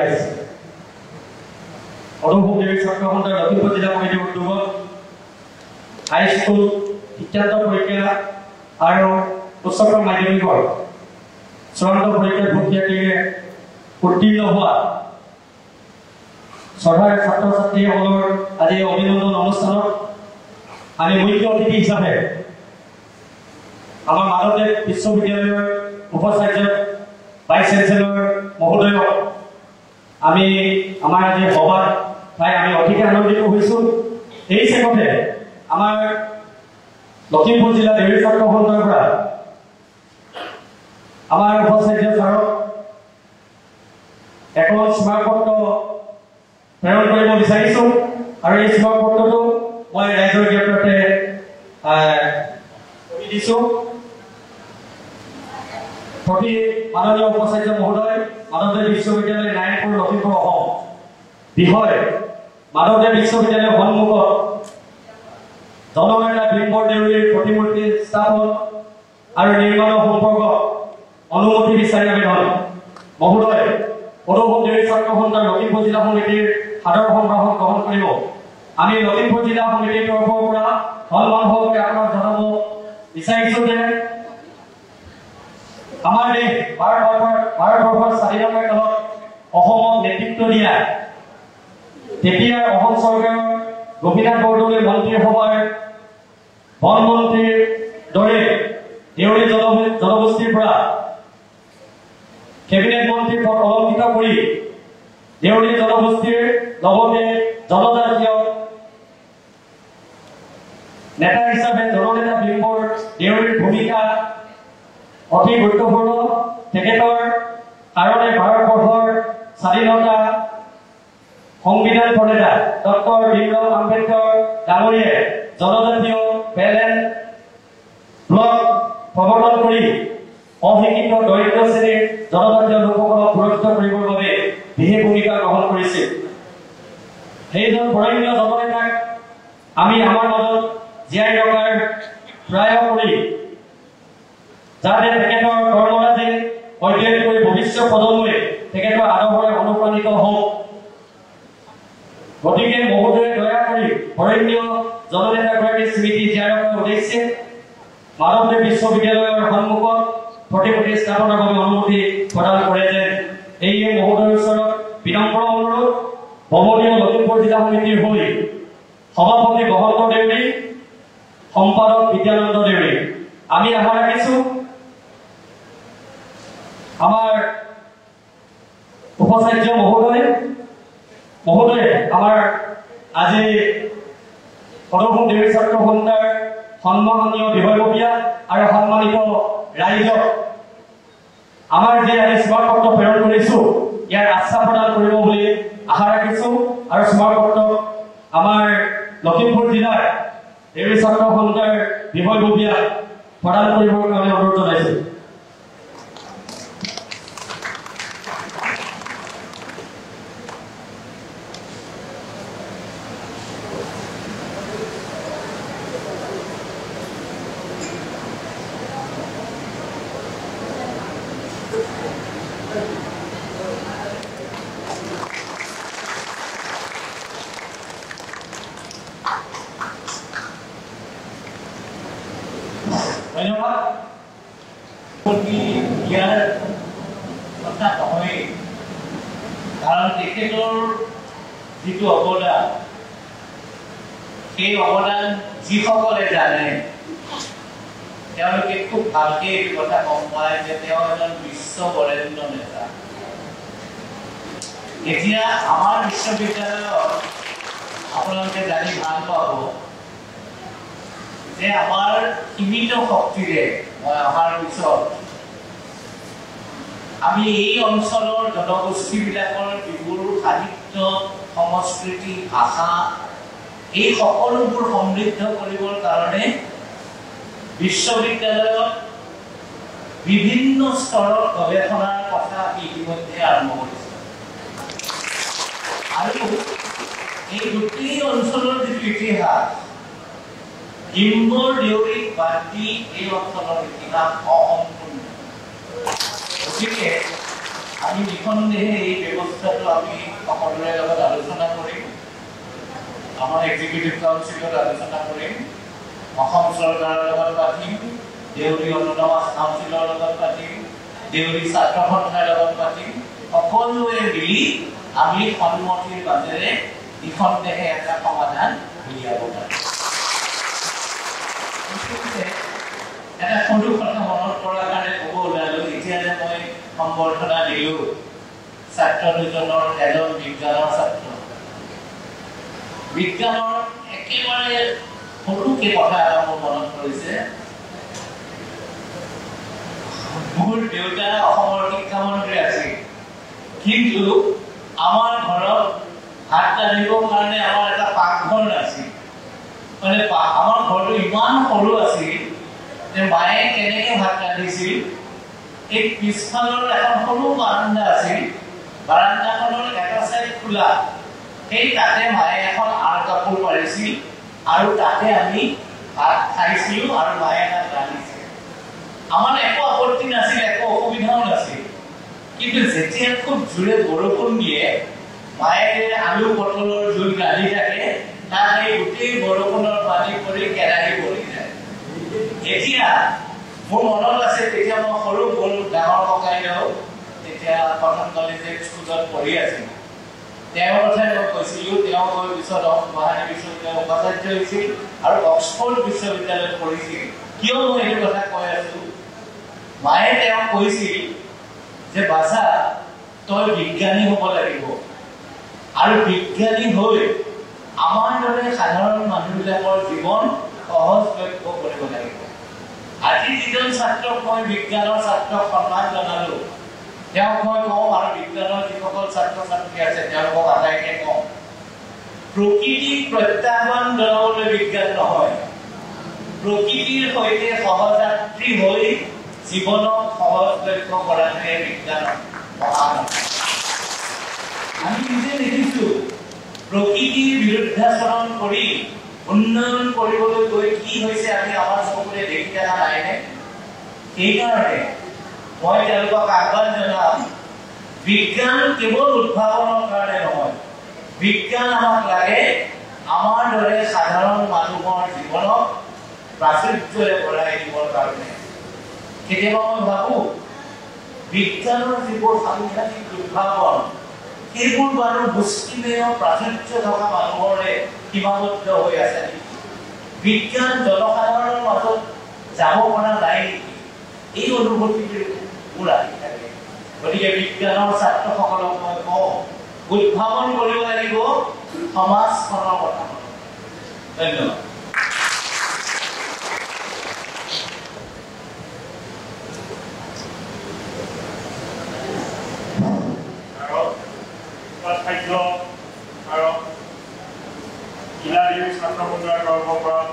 আহিছে অনুভৱ দেৱী ছাত্ৰ সন্থাৰ লখিমপুৰ জিলা কমিটিৰ উদ্যোগত হাইস্কুল শিক্ষান্ত পৰীক্ষা আৰু উচ্চতৰ মাধ্যমিকৰ চূড়ান্ত পৰীক্ষাৰ পৰীক্ষাৰ্থীয়ে উত্তীৰ্ণ হোৱা চৰকাৰী ছাত্ৰ ছাত্ৰীসকলৰ আজি অভিনন্দন অনুষ্ঠানত আমি মুখ্য অতিথি হিচাপে আমাৰ মাধৱদেৱ বিশ্ববিদ্যালয়ৰ উপাচাৰ্য ভাইচ চেঞ্চেলৰ মহোদয়ক আমি আমাৰ আজি সভাত পাই আমি অতিকে আনন্দিত হৈছোঁ। এই চেগতে আমাৰ লখিমপুৰ জিলা দেৱী ছাত্ৰ সন্থাৰ পৰা আমাৰ উপাচাৰ্য ছাৰক এখন স্মাৰকপত্ৰ প্ৰেৰণ কৰিব বিচাৰিছোঁ আৰু এই স্মাৰকপত্ৰটো মই ৰাইজৰ জ্ঞাপনতে দিছোঁ। প্ৰতি মাননীয় উপাচাৰ্য মহোদয় মাধৱদেৱ বিশ্ববিদ্যালয় নাৰায়ণপুৰ লখিমপুৰ অসম বিষয় মাধৱদেৱ বিশ্ববিদ্যালয়ৰ সন্মুখত জননেতা ভীমবৰ দেউৰীৰ প্ৰতিমূৰ্তি স্থাপন আৰু নিৰ্মাণৰ সম্পৰ্কত অনুমতি বিচাৰি আবেদন মহোদয় অনুভৱ দেৱী ছাত্ৰ সন্থাৰ লখিমপুৰ জিলা সমিতিৰ সাদৰ সম্ভাষণ গ্ৰহণ কৰিব। আমি লখিমপুৰ জিলা সমিতিৰ তৰফৰ পৰা সন্মান সহকাৰে আপোনাক জনাব বিচাৰিছোঁ যে আমাৰ দেশ ভাৰতবৰ্ষৰ স্বাধীনতাৰ কালত অসমত নেতৃত্ব দিয়া তেতিয়াৰ অসম চৰকাৰৰ গোপীনাথ বৰদলৈ মন্ত্ৰীসভাৰ বন মন্ত্ৰীৰ দৰে দেউৰী জনগোষ্ঠীৰ পৰা কেবিনেট মন্ত্ৰীৰ পদ অলংকৃত কৰি দেউৰী জনগোষ্ঠীৰ লগতে জনজাতীয় নেতা হিচাপে জননেতা ভীমবৰ দেউৰীৰ ভূমিকা অতি গুৰুত্বপূৰ্ণ। তেখেতৰ কাৰণে ভাৰতবৰ্ষৰ স্বাধীনতা সংবিধান প্ৰণেতা ডক্টৰ ভীমৰাও আম্বেদকাৰ ডাঙৰীয়াই জনজাতীয় বেলেন্স ব্লক প্ৰৱৰ্তন কৰি অশিক্ষিত দৰিদ্ৰ শ্ৰেণীৰ জনজাতীয় লোকসকলক সুৰক্ষিত কৰিবৰ বাবে বিশেষ ভূমিকা গ্ৰহণ কৰিছিল। সেইজন বৰেণ্য জননেতাক আমি আমাৰ মাজত জীয়াই ৰখাৰ প্ৰয়াস কৰি যাতে তেখেতৰ কৰ্মৰাজি অধ্যয়ন কৰি ভৱিষ্যত প্ৰজন্মই তেখেতৰ আদৰ্শৰে অনুপ্ৰাণিত হওক। গতিকে মহোদয়ে দয়া কৰি বৰেণ্য জননেতাগৰাকীৰ স্মৃতি জীয়াই ৰখাৰ উদ্দেশ্যে মাধৱদেৱ বিশ্ববিদ্যালয়ৰ সন্মুখত প্ৰতিমূৰ্তি স্থাপনৰ বাবে অনুমতি প্ৰদান কৰে যেন এই মহোদয়ৰ ওচৰত বিনম্ৰ অনুৰোধ। ভৱনীয় লখিমপুৰ জিলা সমিতিৰ হৈ সভাপতি বসন্ত দেউৰী, সম্পাদক বিদ্যানন্দ দেউৰী, আমি আশা ৰাখিছোঁ আমাৰ উপাচাৰ্য মহোদয়ে আমাৰ আজি অনুভৱ দেৱী ছাত্ৰ সন্থাৰ সন্মাননীয় বিষয়ববীয়া আৰু সন্মানিত ৰাইজক আমাৰ যে আমি স্মাৰকপত্ৰ প্ৰেৰণ কৰিছোঁ ইয়াৰ আশ্বাস প্ৰদান কৰিব বুলি আশা ৰাখিছোঁ আৰু স্মাৰকপত্ৰ আমাৰ লখিমপুৰ জিলাৰ দেৱী ছাত্ৰ সন্থাৰ বিষয়ববীয়া প্ৰদান কৰিবৰ কাৰণে অনুৰোধ জনাইছোঁ। ধন্যবাদ। ইয়াৰ কথা নহয়, কাৰণ তেখেতৰ যিটো অৱদান সেই অৱদান যিসকলে জানে তেওঁলোকে খুব ভালকে এই কথা গম পায় যে তেওঁ এজন বিশ্ব বৰেণ্য নেতা। এতিয়া আমাৰ বিশ্ববিদ্যালয়ত আপোনালোকে জানি ভাল পাব যে আমাৰ সীমিত শক্তিৰে মই অহাৰ পিছত আমি এই অঞ্চলৰ জনগোষ্ঠীবিলাকৰ যিবোৰ সাহিত্য, সংস্কৃতি, ভাষা এই সকলোবোৰ সমৃদ্ধ কৰিবৰ কাৰণে বিশ্ববিদ্যালয়ত বিভিন্ন স্তৰৰ গৱেষণাৰ কথা ইতিমধ্যে আৰম্ভ কৰিছে আৰু এই গোটেই অঞ্চলৰ যিটো ইতিহাস ভীমবৰ দেউৰীক বাদ দি এই অঞ্চলৰ ইতিহাস অসম্পূৰ্ণ। গতিকে আমি নিঃসন্দেহে এই ব্যৱস্থাটো আমি সকলোৰে লগত আলোচনা কৰিম, আমাৰ এক্সিকিউটিভ কাউন্সিলত আলোচনা কৰিম, অসম চৰকাৰৰ লগত পাতিম, দেউৰী অটোনমাছ কাউন্সিলৰ লগত পাতিম, দেউৰী ছাত্ৰ সন্থাৰ লগত পাতিম, সকলোৱে মিলি আমি সন্মতিৰ মাজেৰে নিঃসন্দেহে এটা সমাধান উলিয়াব পাৰিম। এটা সৰু কথা মনত পৰাৰ কাৰণে ক'ব ওলালো, এতিয়া যে মই সম্বৰ্ধনা দিলো ছাত্ৰ দুজনৰ এজন বিজ্ঞানৰ ছাত্ৰ, বিজ্ঞানৰ একেবাৰে সৰুকে কথা এটা মোৰ মনত পৰিছে। মোৰ দেউতা অসমৰ শিক্ষামন্ত্ৰী আছিল, কিন্তু আমাৰ ঘৰত ভাত ৰান্ধিবৰ কাৰণে আমাৰ এটা পাকঘৰ নাছিল। মানে আমাৰ ঘৰটো ইমান সৰু আছিল যে মায়ে কেনেকে ভাত ৰান্ধিছিল, এই পিছফালৰ এখন সৰু বাৰান্দা আছিল, বাৰান্দাখনৰ এটা চাইড খোলা, সেই তাতে মায়ে এখন আৰ কাপোৰ পাৰিছিল আৰু তাতে আমি ভাত খাইছিলো আৰু মায়ে তাত ৰান্ধিছিল। আমাৰ একো আপত্তি নাছিল, একো অসুবিধাও নাছিল। কিন্তু যেতিয়া খুব জোৰে বৰষুণ দিয়ে, মায়ে আলু পটলৰ জোল ৰান্ধি থাকে, তাত এই গোটেই বৰষুণৰ পানী পৰি কেৰাহী পৰি যায়। এতিয়া মোৰ মনত আছে, তেতিয়া মই সৰু ডাঙৰ ককাইদেউ তেতিয়া কটন কলেজিয়েট স্কুলত পঢ়ি আছিল, তেওঁৰ কথাই মই কৈছিলো। তেওঁ গৈ পিছত গুৱাহাটী বিশ্ববিদ্যালয়ত উপাচাৰ্য হৈছিল আৰু অক্সফৰ্ড বিশ্ববিদ্যালয়ত পঢ়িছিল। কিয় মই এইটো কথা কৈ আছো, মায়ে তেওঁক কৈছিল যে বাছা, তই বিজ্ঞানী হ'ব লাগিব আৰু বিজ্ঞানী হৈ আমাৰ দৰে সাধাৰণ মানুহবিলাকৰ জীৱন সহজলভ্য কৰিব লাগিব। আজি যিজন ছাত্ৰক মই বিজ্ঞানৰ ছাত্ৰক সন্মান জনালো, তেওঁক মই কওঁ, আৰু বিজ্ঞানৰ যিসকল ছাত্ৰ ছাত্ৰী আছে তেওঁলোকক আটাইকে কওঁ, প্ৰকৃতিক প্ৰত্যাহ্বান জনাবলৈ বিজ্ঞান নহয়, প্ৰকৃতিৰ সৈতে সহযাত্ৰী হৈ জীৱনক সহজলভ্য কৰাটোহে বিজ্ঞানৰ মহান। আমি নিজে দেখিছো, প্ৰকৃতিৰ বিৰুদ্ধাচৰণ কৰি উন্নয়ন কৰিবলৈ গৈ কি হৈছে আমি আমাৰ চকুৰে দেখি থকা নাইনে? সেইকাৰণে মই তেওঁলোকক আহ্বান জনাম, বিজ্ঞান কেৱল উদ্ভাৱনৰ কাৰণে নহয়, বিজ্ঞান আমাক লাগে আমাৰ দৰে সাধাৰণ মানুহৰ জীৱনক প্ৰাচুৰ্যৰে ভৰাই দিবৰ কাৰণে। কেতিয়াবা মই ভাবো, বিজ্ঞানৰ যিবোৰ সাংঘাতিক উদ্ভাৱন, সেইবোৰ বাৰু মুষ্টিমেয় প্ৰাচুৰ্য থকা মানুহৰে সীমাবদ্ধ হৈ আছে নেকি? বিজ্ঞান জনসাধাৰণৰ মাজত যাব পৰা নাই নেকি? এই অনুভূতিটো মোৰ আহি থাকে। গতিকে বিজ্ঞানৰ ছাত্ৰসকলক মই কওঁ, উদ্ভাৱন কৰিব লাগিব সমাজখনৰ কথা। ধন্যবাদ।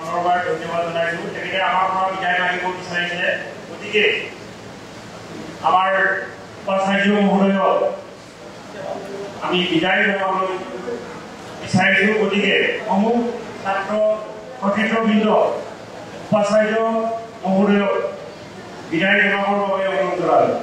পুনৰবাৰ ধন্যবাদ জনাইছো। তেখেতে আমাৰ পৰা বিদায় মাগিব বিচাৰিছে, গতিকে আমাৰ উপাচাৰ্য মহোদয়ক আমি বিদায় জনাবলৈ বিচাৰিছো। গতিকে সমূহ ছাত্ৰ সতীৰ্থবৃন্দ উপাচাৰ্য মহোদয়ক বিদায় জনাবৰ বাবে অনুৰোধ জনালো।